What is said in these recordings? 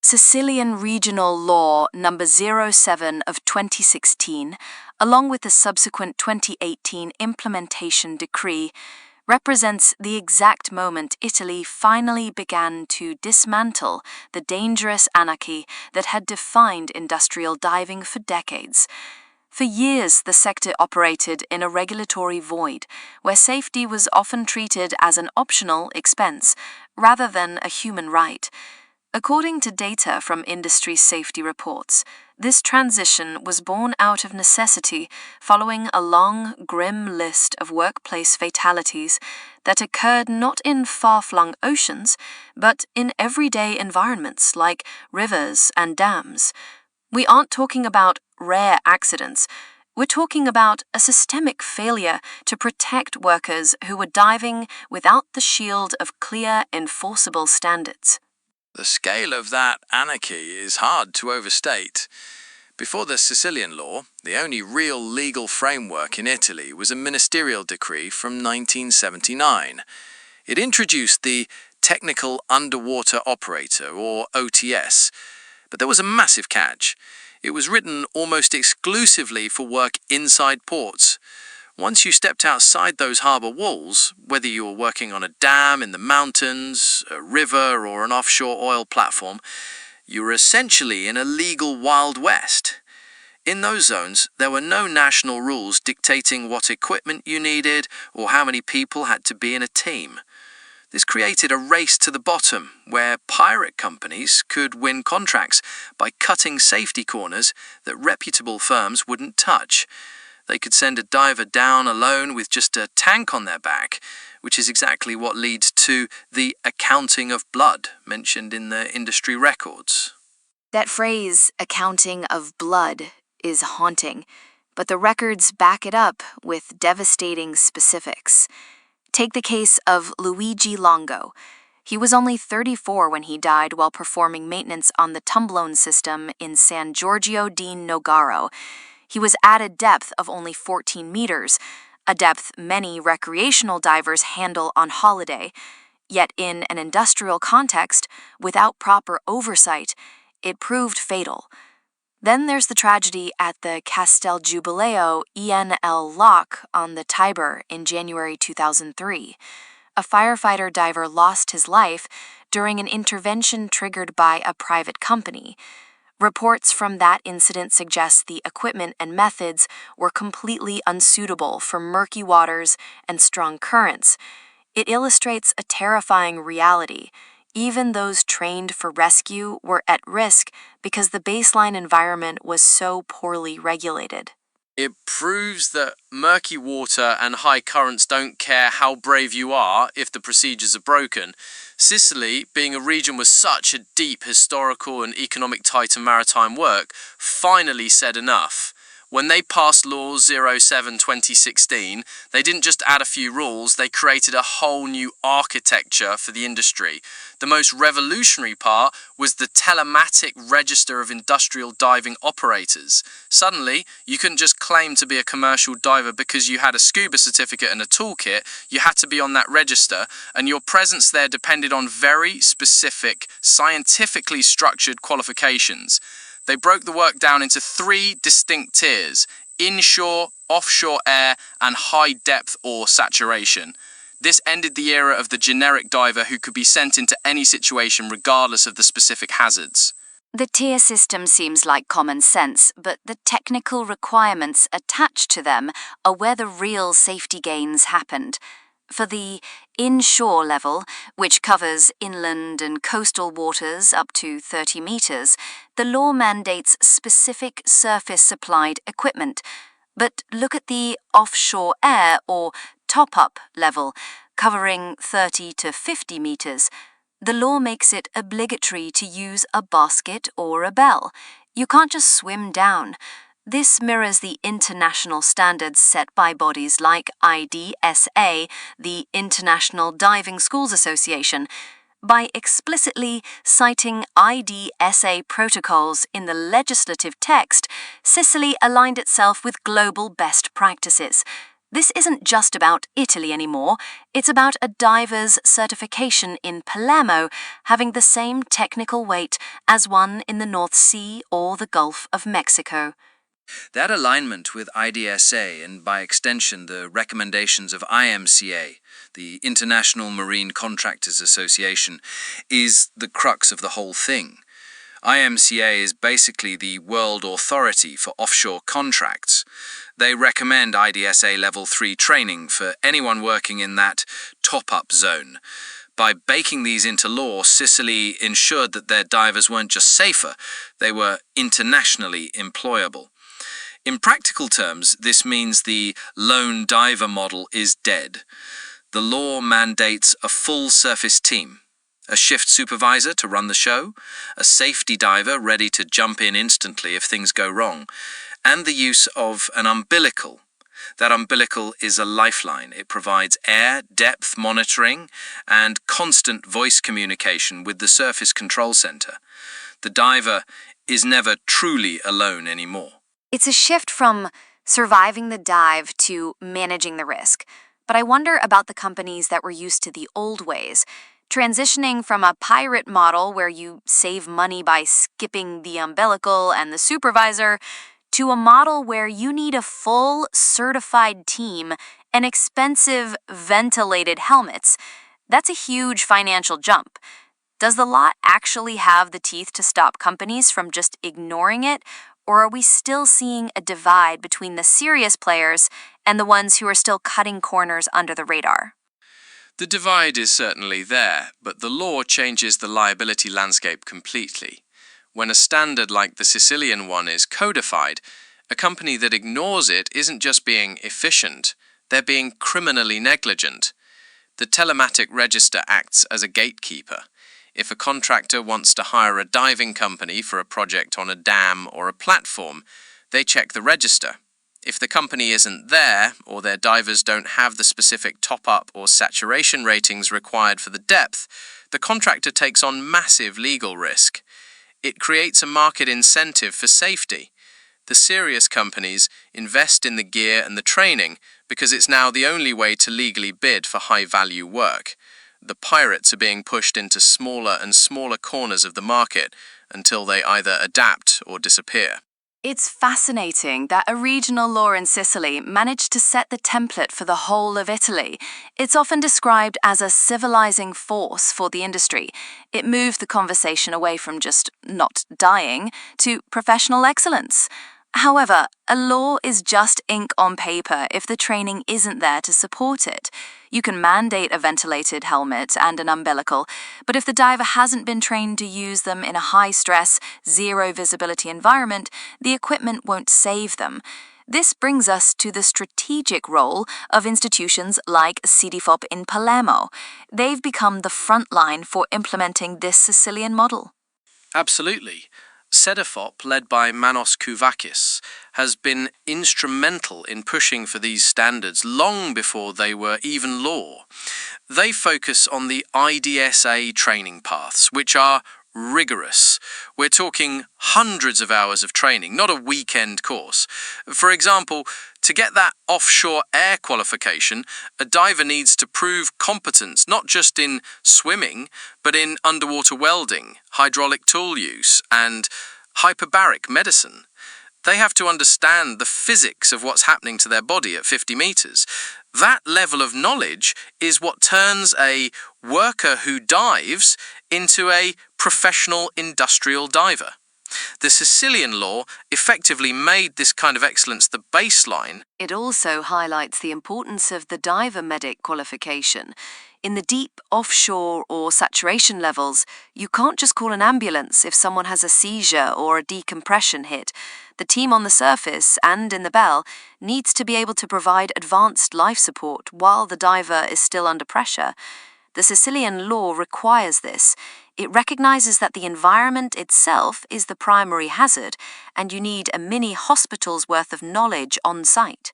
Sicilian Regional Law Number 07 of 2016, along with the subsequent 2018 implementation decree, represents the exact moment Italy finally began to dismantle the dangerous anarchy that had defined industrial diving for decades. For years, the sector operated in a regulatory void, where safety was often treated as an optional expense rather than a human right. According to data from industry safety reports, this transition was born out of necessity following a long, grim list of workplace fatalities that occurred not in far-flung oceans, but in everyday environments like rivers and dams. We aren't talking about rare accidents. We're talking about a systemic failure to protect workers who were diving without the shield of clear, enforceable standards. The scale of that anarchy is hard to overstate. Before the Sicilian law, the only real legal framework in Italy was a ministerial decree from 1979. It introduced the Technical Underwater Operator, or OTS, but there was a massive catch. It was written almost exclusively for work inside ports. Once you stepped outside those harbour walls, whether you were working on a dam in the mountains, a river, or an offshore oil platform, you were essentially in a legal Wild West. In those zones, there were no national rules dictating what equipment you needed or how many people had to be in a team. This created a race to the bottom, where pirate companies could win contracts by cutting safety corners that reputable firms wouldn't touch. They could send a diver down alone with just a tank on their back, which is exactly what leads to the accounting of blood mentioned in the industry records. That phrase, accounting of blood, is haunting, but the records back it up with devastating specifics. Take the case of Luigi Longo. He was only 34 when he died while performing maintenance on the Tumblone system in San Giorgio di Nogaro. He was at a depth of only 14 meters, a depth many recreational divers handle on holiday. Yet in an industrial context, without proper oversight, it proved fatal. Then there's the tragedy at the Castel Giubileo ENL lock on the Tiber in January 2003. A firefighter diver lost his life during an intervention triggered by a private company. Reports from that incident suggest the equipment and methods were completely unsuitable for murky waters and strong currents. It illustrates a terrifying reality. Even those trained for rescue were at risk because the baseline environment was so poorly regulated. It proves that murky water and high currents don't care how brave you are if the procedures are broken. Sicily, being a region with such a deep historical and economic tie to maritime work, finally said enough. When they passed Law 07/2016, they didn't just add a few rules, they created a whole new architecture for the industry. The most revolutionary part was the telematic register of industrial diving operators. Suddenly, you couldn't just claim to be a commercial diver because you had a scuba certificate and a toolkit. You had to be on that register, and your presence there depended on very specific, scientifically structured qualifications. They broke the work down into 3 distinct tiers: inshore, offshore air, and high depth or saturation. This ended the era of the generic diver who could be sent into any situation regardless of the specific hazards. The tier system seems like common sense, but the technical requirements attached to them are where the real safety gains happened. For the inshore level, which covers inland and coastal waters up to 30 meters, the law mandates specific surface-supplied equipment. But look at the offshore air or top-up level, covering 30 to 50 meters. The law makes it obligatory to use a basket or a bell. You can't just swim down. This mirrors the international standards set by bodies like IDSA, the International Diving Schools Association. By explicitly citing IDSA protocols in the legislative text, Sicily aligned itself with global best practices. This isn't just about Italy anymore, it's about a diver's certification in Palermo having the same technical weight as one in the North Sea or the Gulf of Mexico. That alignment with IDSA and by extension the recommendations of IMCA, the International Marine Contractors Association, is the crux of the whole thing. IMCA is basically the world authority for offshore contracts. They recommend IDSA Level 3 training for anyone working in that top-up zone. By baking these into law, Sicily ensured that their divers weren't just safer, they were internationally employable. In practical terms, this means the lone diver model is dead. The law mandates a full surface team, a shift supervisor to run the show, a safety diver ready to jump in instantly if things go wrong, and the use of an umbilical. That umbilical is a lifeline. It provides air depth monitoring and constant voice communication with the surface control center. The diver is never truly alone anymore. It's a shift from surviving the dive to managing the risk. But I wonder about the companies that were used to the old ways, transitioning from a pirate model where you save money by skipping the umbilical and the supervisor to a model where you need a full certified team and expensive ventilated helmets. That's a huge financial jump. Does the law actually have the teeth to stop companies from just ignoring it? Or are we still seeing a divide between the serious players and the ones who are still cutting corners under the radar? The divide is certainly there, but the law changes the liability landscape completely. When a standard like the Sicilian one is codified, a company that ignores it isn't just being efficient, they're being criminally negligent. The telematic register acts as a gatekeeper. If a contractor wants to hire a diving company for a project on a dam or a platform, they check the register. If the company isn't there, or their divers don't have the specific top-up or saturation ratings required for the depth, the contractor takes on massive legal risk. It creates a market incentive for safety. The serious companies invest in the gear and the training because it's now the only way to legally bid for high-value work. The pirates are being pushed into smaller and smaller corners of the market until they either adapt or disappear. It's fascinating that a regional law in Sicily managed to set the template for the whole of Italy. It's often described as a civilizing force for the industry. It moved the conversation away from just not dying to professional excellence. However, a law is just ink on paper if the training isn't there to support it. You can mandate a ventilated helmet and an umbilical, but if the diver hasn't been trained to use them in a high-stress, zero-visibility environment, the equipment won't save them. This brings us to the strategic role of institutions like CEDIFOP in Palermo. They've become the front line for implementing this Sicilian model. Absolutely. CEDIFOP, led by Manos Kouvakis, has been instrumental in pushing for these standards long before they were even law. They focus on the IDSA training paths, which are rigorous. We're talking hundreds of hours of training, not a weekend course. For example, to get that offshore air qualification, a diver needs to prove competence not just in swimming, but in underwater welding, hydraulic tool use, and hyperbaric medicine. They have to understand the physics of what's happening to their body at 50 meters. That level of knowledge is what turns a worker who dives into a professional industrial diver. The Sicilian law effectively made this kind of excellence the baseline. It also highlights the importance of the diver medic qualification. In the deep offshore or saturation levels, you can't just call an ambulance if someone has a seizure or a decompression hit. The team on the surface and in the bell needs to be able to provide advanced life support while the diver is still under pressure. The Sicilian law requires this. It recognizes that the environment itself is the primary hazard, and you need a mini hospital's worth of knowledge on site.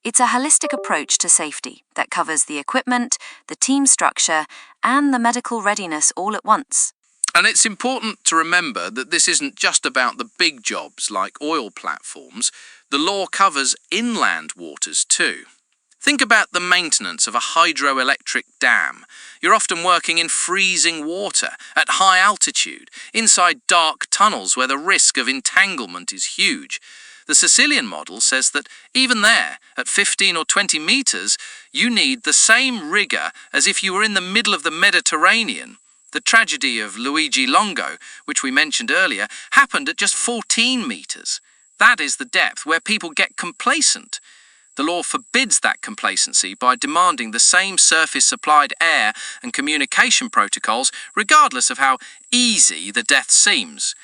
It's a holistic approach to safety that covers the equipment, the team structure, and the medical readiness all at once. And it's important to remember that this isn't just about the big jobs like oil platforms. The law covers inland waters too. Think about the maintenance of a hydroelectric dam. You're often working in freezing water, at high altitude, inside dark tunnels where the risk of entanglement is huge. The Sicilian model says that even there, at 15 or 20 meters, you need the same rigor as if you were in the middle of the Mediterranean. The tragedy of Luigi Longo, which we mentioned earlier, happened at just 14 meters. That is the depth where people get complacent. The law forbids that complacency by demanding the same surface-supplied air and communication protocols, regardless of how easy the death seems.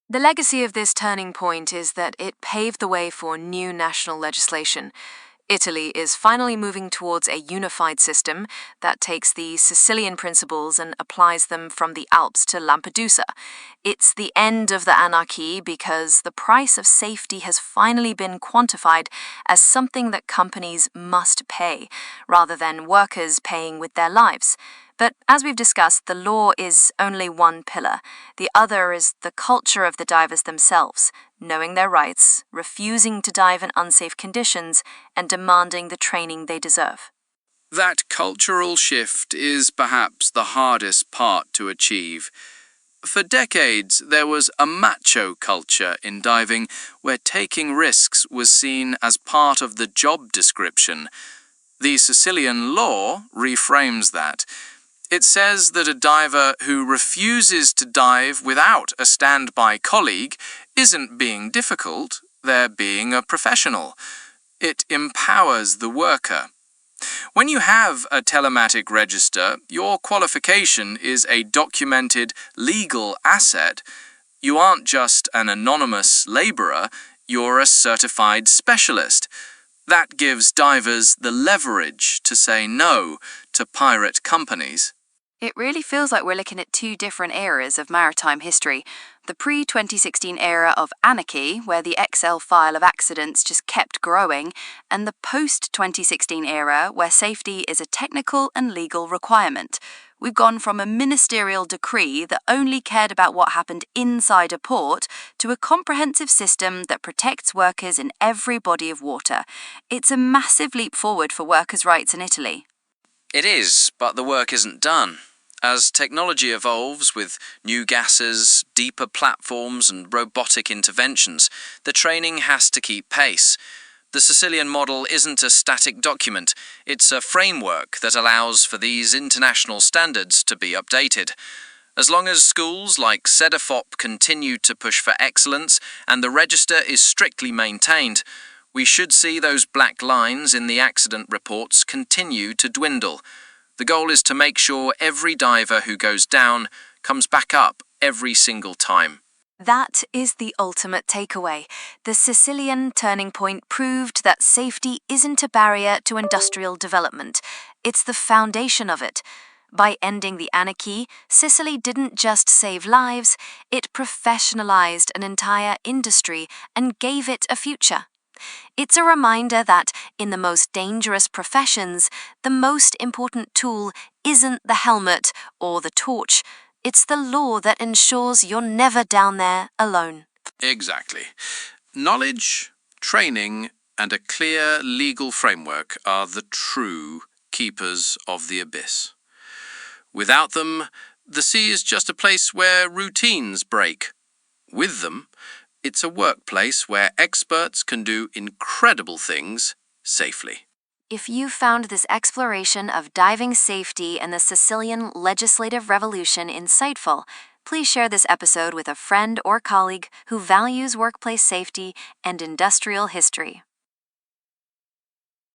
The legacy of this turning point is that it paved the way for new national legislation. Italy is finally moving towards a unified system that takes the Sicilian principles and applies them from the Alps to Lampedusa. It's the end of the anarchy because the price of safety has finally been quantified as something that companies must pay, rather than workers paying with their lives. But as we've discussed, the law is only one pillar. The other is the culture of the divers themselves, knowing their rights, refusing to dive in unsafe conditions, and demanding the training they deserve. That cultural shift is perhaps the hardest part to achieve. For decades, there was a macho culture in diving where taking risks was seen as part of the job description. The Sicilian law reframes that. It says that a diver who refuses to dive without a standby colleague isn't being difficult, they're being a professional. It empowers the worker. When you have a telematic register, your qualification is a documented legal asset. You aren't just an anonymous labourer, you're a certified specialist. That gives divers the leverage to say no to pirate companies. It really feels like we're looking at two different eras of maritime history. The pre-2016 era of anarchy, where the Excel file of accidents just kept growing, and the post-2016 era, where safety is a technical and legal requirement. We've gone from a ministerial decree that only cared about what happened inside a port to a comprehensive system that protects workers in every body of water. It's a massive leap forward for workers' rights in Italy. It is, but the work isn't done. As technology evolves with new gases, deeper platforms and robotic interventions, the training has to keep pace. The Sicilian model isn't a static document, it's a framework that allows for these international standards to be updated. As long as schools like CEDIFOP continue to push for excellence and the register is strictly maintained, we should see those black lines in the accident reports continue to dwindle. The goal is to make sure every diver who goes down comes back up every single time. That is the ultimate takeaway. The Sicilian turning point proved that safety isn't a barrier to industrial development. It's the foundation of it. By ending the anarchy, Sicily didn't just save lives, it professionalized an entire industry and gave it a future. It's a reminder that, in the most dangerous professions, the most important tool isn't the helmet or the torch. It's the law that ensures you're never down there alone. Exactly. Knowledge, training, and a clear legal framework are the true keepers of the abyss. Without them, the sea is just a place where routines break. With them, it's a workplace where experts can do incredible things safely. If you found this exploration of diving safety and the Sicilian legislative revolution insightful, please share this episode with a friend or colleague who values workplace safety and industrial history.